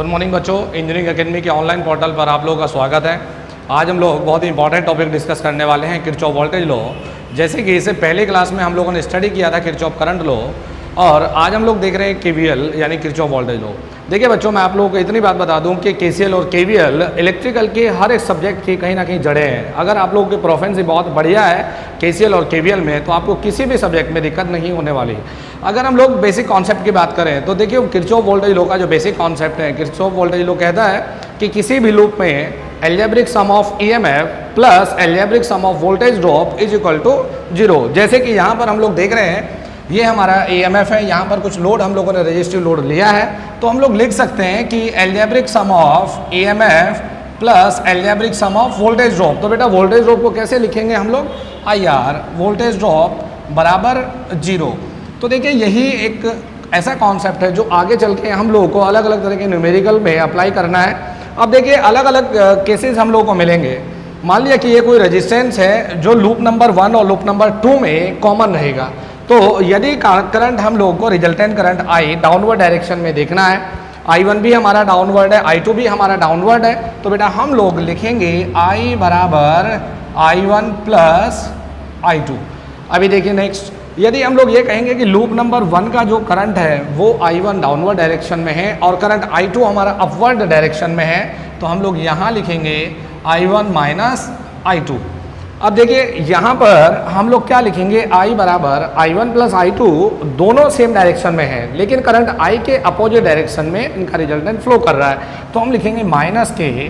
Good morning बच्चों, engineering academy के online portal पर आप लोगों का स्वागत है। आज हम लोग बहुत ही इंपॉर्टेंट टॉपिक डिस्कस करने वाले हैं, किरचॉफ वोल्टेज लॉ। जैसे कि इसे पहले क्लास में हम लोगों ने स्टडी किया था किरचॉफ करंट लॉ, और आज हम लोग देख रहे हैं केवीएल यानी किरचॉफ वोल्टेज लॉ। देखिए बच्चों, मैं आप लोगों को इतनी बात बता दूं कि केसीएल और केवीएल इलेक्ट्रिकल के हर एक सब्जेक्ट की कहीं ना कहीं जड़ें हैं। अगर आप लोगों की प्रोफेंसी बहुत बढ़िया है केसीएल और केवीएल में, तो आपको किसी भी सब्जेक्ट में दिक्कत नहीं होने वाली। अगर हम लोग बेसिक कॉन्सेप्ट की बात करें तो देखिए, किरचॉफ वोल्टेज लॉ का जो बेसिक कॉन्सेप्ट है, किरचॉफ वोल्टेज लॉ कहता है कि किसी भी लूप में algebraic sum of EMF plus algebraic sum of voltage drop is equal to 0। जैसे कि यहाँ पर हम लोग देख रहे हैं, ये हमारा ईएमएफ है, यहाँ पर कुछ लोड हम लोगों ने रजिस्टिव लोड लिया है, तो हम लोग लिख सकते हैं कि algebraic sum of EMF plus algebraic sum of voltage drop. तो बेटा वोल्टेज ड्रॉप को कैसे लिखेंगे हम लोग, आईआर वोल्टेज ड्रॉप बराबर 0। तो देखिए, यही एक ऐसा कॉन्सेप्ट है जो आगे चल के हम लोगों को अलग अलग तरह के न्यूमेरिकल में अप्लाई करना है। अब देखिए, अलग अलग केसेस हम लोगों को मिलेंगे। मान लिया कि ये कोई रेजिस्टेंस है जो लूप नंबर 1 और लूप नंबर 2 में कॉमन रहेगा। तो यदि करंट हम लोगों को resultant current I downward direction में देखना है, I1 भी हमारा डाउनवर्ड है, I2 भी हमारा डाउनवर्ड है, तो बेटा हम लोग लिखेंगे I बराबर I1 प्लस I2। अभी देखिए नेक्स्ट, यदि हम लोग ये कहेंगे कि लूप नंबर 1 का जो करंट है वो I1 डाउनवर्ड डायरेक्शन में है और करंट I2 हमारा अपवर्ड डायरेक्शन में है, तो हम लोग यहाँ लिखेंगे I1 माइनस I2। अब देखिए, यहाँ पर हम लोग क्या लिखेंगे, I बराबर I1 प्लस I2, दोनों सेम डायरेक्शन में है, लेकिन करंट I के अपोजिट डायरेक्शन में इनका रिजल्टेंट फ्लो कर रहा है, तो हम लिखेंगे माइनस के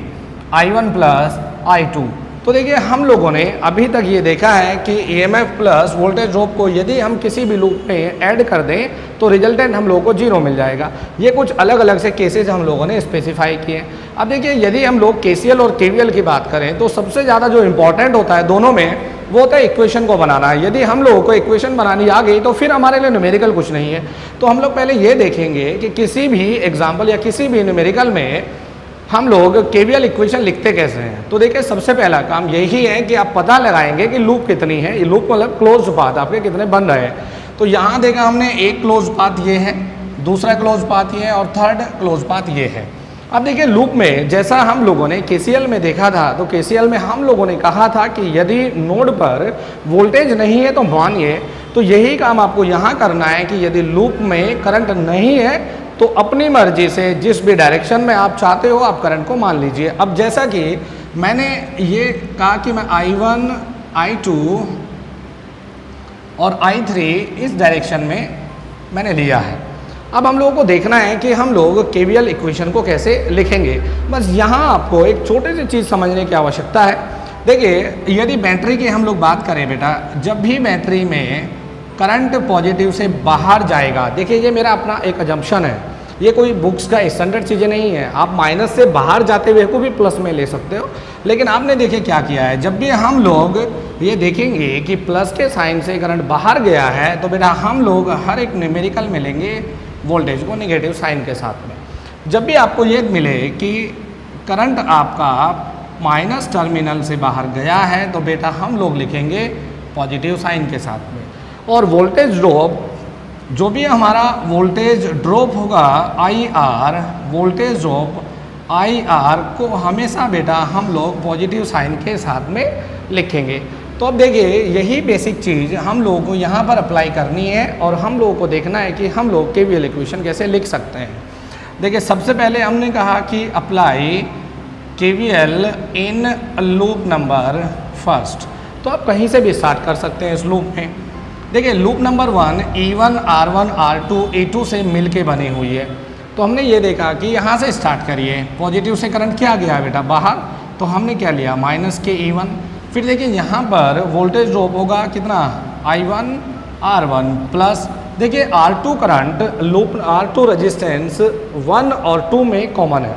I1 प्लस I2। तो देखिए, हम लोगों ने अभी तक ये देखा है कि ईएमएफ प्लस वोल्टेज ड्रॉप को यदि हम किसी भी लूप में ऐड कर दें तो रिजल्टेंट हम लोगों को 0 मिल जाएगा। ये कुछ अलग अलग से केसेस हम लोगों ने स्पेसिफाई किए। अब देखिए, यदि हम लोग केसीएल और केवीएल की बात करें तो सबसे ज़्यादा जो इम्पोर्टेंट होता है दोनों में, वो होता है इक्वेशन को बनाना। यदि हम लोगों को इक्वेशन बनानी आ गई तो फिर हमारे लिए न्यूमेरिकल कुछ नहीं है। तो हम लोग पहले ये देखेंगे कि किसी भी एग्जाम्पल या किसी भी न्यूमेरिकल में हम लोग केवीएल इक्वेशन लिखते कैसे हैं। तो देखिए, सबसे पहला काम यही है कि आप पता लगाएंगे कि लूप कितनी है। ये लूप मतलब क्लोज पाथ आपके कितने बन रहे हैं। तो यहाँ देखा हमने, एक क्लोज पाथ ये है, दूसरा क्लोज पाथ ये है और थर्ड क्लोज पाथ ये है। अब देखिए, लूप में जैसा हम लोगों ने केसीएल में देखा था, तो केसीएल में हम लोगों ने कहा था कि यदि नोड पर वोल्टेज नहीं है तो मानिए, तो यही काम आपको यहाँ करना है कि यदि लूप में करंट नहीं है तो अपनी मर्जी से जिस भी डायरेक्शन में आप चाहते हो आप करंट को मान लीजिए। अब जैसा कि मैंने ये कहा कि मैं I1, I2 और I3 इस डायरेक्शन में मैंने लिया है। अब हम लोगों को देखना है कि हम लोग केवीएल इक्वेशन को कैसे लिखेंगे। बस यहाँ आपको एक छोटी सी चीज़ समझने की आवश्यकता है। देखिए, यदि बैटरी की हम लोग बात करें बेटा, जब भी बैटरी में करंट पॉजिटिव से बाहर जाएगा, देखिए ये मेरा अपना एक अजम्पशन है, ये कोई बुक्स का स्टैंडर्ड चीज़ें नहीं है। आप माइनस से बाहर जाते हुए को भी प्लस में ले सकते हो, लेकिन आपने देखिए क्या किया है, जब भी हम लोग ये देखेंगे कि प्लस के साइन से करंट बाहर गया है, तो बेटा हम लोग हर एक न्यूमेरिकल में लेंगे वोल्टेज को नेगेटिव साइन के साथ में। जब भी आपको ये मिले कि करंट आपका माइनस टर्मिनल से बाहर गया है, तो बेटा हम लोग लिखेंगे पॉजिटिव साइन के साथ में। और वोल्टेज ड्रॉप, जो भी हमारा वोल्टेज ड्रॉप होगा IR, वोल्टेज ड्रॉप IR को हमेशा बेटा हम लोग पॉजिटिव साइन के साथ में लिखेंगे। तो अब देखिए, यही बेसिक चीज़ हम लोगों को यहाँ पर अप्लाई करनी है और हम लोगों को देखना है कि हम लोग केवीएल इक्वेशन कैसे लिख सकते हैं। देखिए, सबसे पहले हमने कहा कि apply KVL in loop number first. तो आप कहीं से भी स्टार्ट कर सकते हैं इस लूप में। देखिए, loop number 1 E1, R1, R2, E2 से मिल के बनी हुई है। तो हमने ये देखा कि यहाँ से स्टार्ट करिए, पॉजिटिव से करंट क्या गया बेटा बाहर, तो हमने क्या लिया माइनस के E1। फिर देखिए, यहाँ पर वोल्टेज ड्रॉप होगा कितना, I1 R1 प्लस देखिए R2 current, loop R2 resistance 1 और 2 में कॉमन है।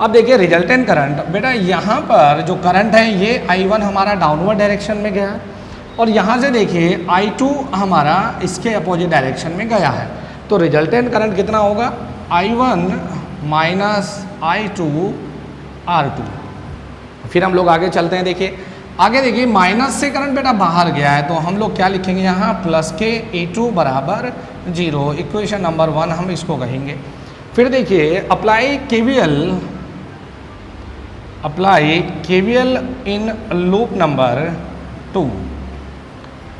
अब देखिए, रिजल्टेंट करंट बेटा, यहाँ पर जो करंट है ये I1 हमारा डाउनवर्ड डायरेक्शन में गया है और यहाँ से देखिए I2 हमारा इसके अपोजिट डायरेक्शन में गया है। तो रिजल्टेंट करंट कितना होगा, I1 माइनस I2 R2। फिर हम लोग आगे चलते हैं। देखिए, आगे देखिए, माइनस से करंट बेटा बाहर गया है, तो हम लोग क्या लिखेंगे यहाँ, प्लस के E2 बराबर 0। इक्वेशन नंबर 1 हम इसको कहेंगे। फिर देखिए apply KVL in loop number 2।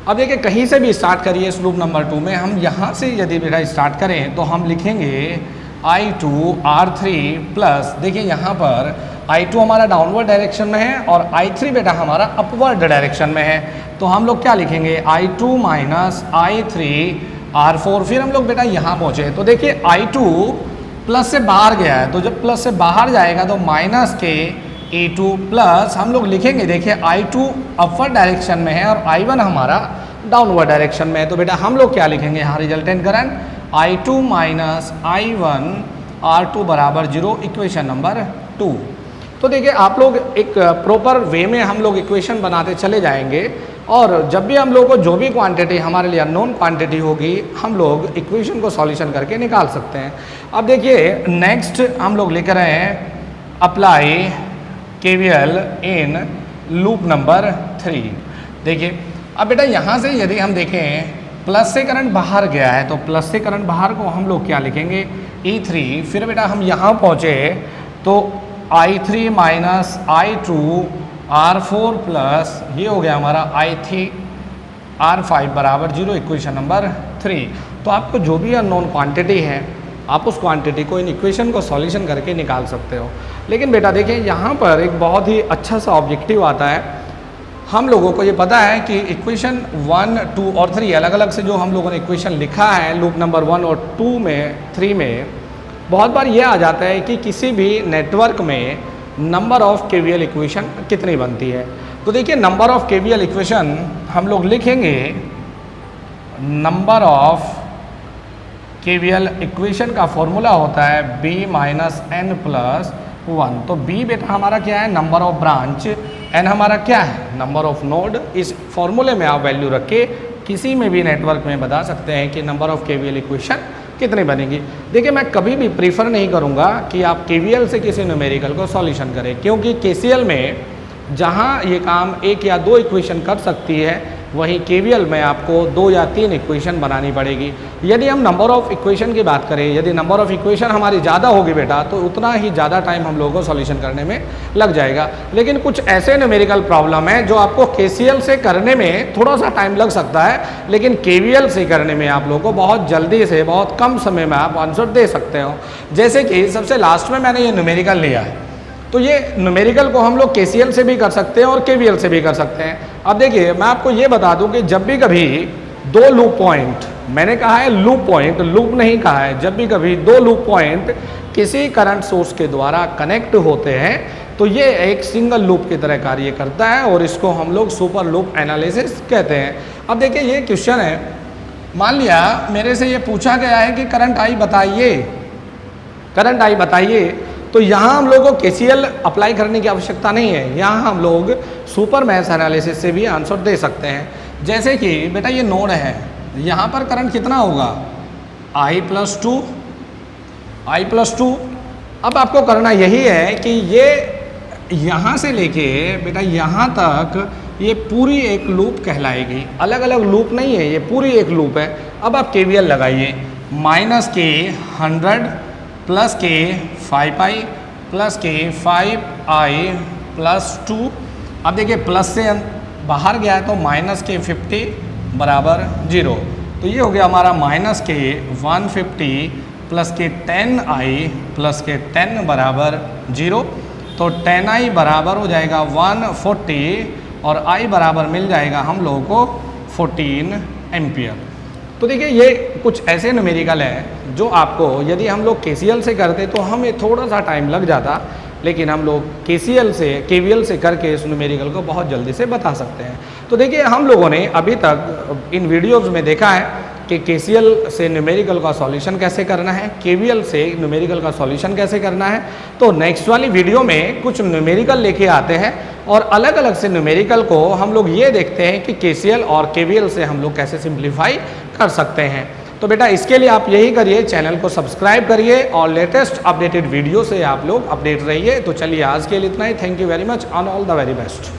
अब देखिए कहीं से भी स्टार्ट करिए इस लूप नंबर 2 में, हम यहाँ से यदि बेटा स्टार्ट करें तो हम लिखेंगे I2 R3 प्लस, देखिए यहाँ पर I2 हमारा डाउनवर्ड डायरेक्शन में है और I3 बेटा हमारा अपवर्ड डायरेक्शन में है, तो हम लोग क्या लिखेंगे I2 माइनस I3 R4। फिर हम लोग बेटा यहाँ पहुँचे तो देखिए I2 प्लस से बाहर गया है, तो जब प्लस से बाहर जाएगा तो माइनस के A2 प्लस हम लोग लिखेंगे, देखिए I2 अपवर्ड डायरेक्शन में है और I1 हमारा डाउनवर्ड डायरेक्शन में है, तो बेटा हम लोग क्या लिखेंगे यहाँ resultant current I2 minus I1 R2 बराबर 0, इक्वेशन नंबर 2। तो देखिए आप लोग एक प्रॉपर वे में हम लोग इक्वेशन बनाते चले जाएंगे और जब भी हम लोग को जो भी क्वांटिटी हमारे लिए अननोन क्वांटिटी होगी हम लोग इक्वेशन को सॉल्यूशन करके निकाल सकते हैं। अब देखिए नेक्स्ट हम लोग लिख रहे हैं apply KVL in loop number 3। देखिए अब बेटा यहाँ से यदि हम देखें प्लस से करंट बाहर गया है तो प्लस से करंट बाहर को हम लोग क्या लिखेंगे E3। फिर बेटा हम यहाँ पहुँचे तो I3 minus I2 R4 plus ये हो गया हमारा I3 R5 बराबर 0, इक्वेशन नंबर 3। तो आपको जो भी अननोन क्वांटिटी है आप उस क्वांटिटी को इन इक्वेशन को सॉल्यूशन करके निकाल सकते हो। लेकिन बेटा देखिए यहाँ पर एक बहुत ही अच्छा सा ऑब्जेक्टिव आता है, हम लोगों को ये पता है कि इक्वेशन 1, 2 और 3 अलग अलग से जो हम लोगों ने इक्वेशन लिखा है लूप नंबर 1 और 2 में 3 में, बहुत बार ये आ जाता है कि किसी भी नेटवर्क में नंबर ऑफ केवीएल इक्वेशन कितनी बनती है। तो देखिए नंबर ऑफ केवीएल इक्वेशन हम लोग लिखेंगे, नंबर ऑफ केवीएल इक्वेशन का फॉर्मूला होता है b माइनस एन प्लस 1। तो b बेटा हमारा क्या है नंबर ऑफ ब्रांच, n हमारा क्या है नंबर ऑफ नोड। इस फॉर्मूले में आप वैल्यू रख के किसी में भी नेटवर्क में बता सकते हैं कि नंबर ऑफ केवीएल इक्वेशन कितनी बनेगी। देखिए मैं कभी भी प्रीफर नहीं करूँगा कि आप केवीएल से किसी न्यूमेरिकल को सॉल्यूशन करें, क्योंकि केसीएल में जहाँ ये काम 1 या 2 इक्वेशन कर सकती है वहीं केवीएल में आपको 2 या 3 इक्वेशन बनानी पड़ेगी। यदि हम नंबर ऑफ इक्वेशन की बात करें, यदि नंबर ऑफ इक्वेशन हमारी ज़्यादा होगी बेटा तो उतना ही ज़्यादा टाइम हम लोगों को सॉल्यूशन करने में लग जाएगा। लेकिन कुछ ऐसे न्यूमेरिकल प्रॉब्लम है जो आपको केसीएल से करने में थोड़ा सा टाइम लग सकता है, लेकिन केवीएल से करने में आप लोगों को बहुत जल्दी से बहुत कम समय में आप आंसर दे सकते हो। जैसे कि सबसे लास्ट में मैंने ये न्यूमेरिकल लिया है, तो ये न्यूमेरिकल को हम लोग केसीएल से भी कर सकते हैं और केवीएल से भी कर सकते हैं। अब देखिए मैं आपको ये बता दूं कि जब भी कभी 2 लूप पॉइंट, मैंने कहा है लूप पॉइंट, लूप नहीं कहा है, जब भी कभी 2 लूप पॉइंट किसी करंट सोर्स के द्वारा कनेक्ट होते हैं तो ये एक सिंगल लूप की तरह कार्य करता है और इसको हम लोग सुपर लूप एनालिसिस कहते हैं। अब देखिए ये क्वेश्चन है, मान लिया मेरे से ये पूछा गया है कि करंट आई बताइए, करंट आई बताइए, तो यहाँ हम लोगों को केसीएल अप्लाई करने की आवश्यकता नहीं है, यहाँ हम लोग सुपर मैश एनालिसिस से भी आंसर दे सकते हैं। जैसे कि बेटा ये नोड है, यहाँ पर करंट कितना होगा I+2, I+2। अब आपको करना यही है कि ये यहाँ से लेके बेटा यहाँ तक ये पूरी एक लूप कहलाएगी, अलग अलग लूप नहीं है, ये पूरी एक लूप है। अब आप केवीएल लगाइए, माइनस के 100 प्लस के 5i प्लस के 5i प्लस 2। अब देखिए प्लस से बाहर गया है तो माइनस के 50 बराबर 0, तो ये हो गया हमारा माइनस के 150 प्लस के 10i प्लस के 10 बराबर 0। तो 10i बराबर हो जाएगा 140 और i बराबर मिल जाएगा हम लोगों को 14 एम्पियर। तो देखिए ये कुछ ऐसे न्यूमेरिकल हैं जो आपको यदि हम लोग केसीएल से करते तो हमें थोड़ा सा टाइम लग जाता, लेकिन हम लोग केसीएल से केवीएल से करके इस न्यूमेरिकल को बहुत जल्दी से बता सकते हैं। तो देखिए हम लोगों ने अभी तक इन वीडियोज़ में देखा है कि केसीएल से न्यूमेरिकल का सॉल्यूशन कैसे करना है, केवीएल से न्यूमेरिकल का सॉल्यूशन कैसे करना है। तो नेक्स्ट वाली वीडियो में कुछ न्यूमेरिकल लेके आते हैं और अलग अलग से न्यूमेरिकल को हम लोग ये देखते हैं कि केसीएल और केवीएल से हम लोग कैसे सिंप्लीफाई कर सकते हैं। तो बेटा इसके लिए आप यही करिए, चैनल को सब्सक्राइब करिए और लेटेस्ट अपडेटेड वीडियो से आप लोग अपडेट रहिए। तो चलिए आज के लिए इतना ही। Thank you very much, on all the very best.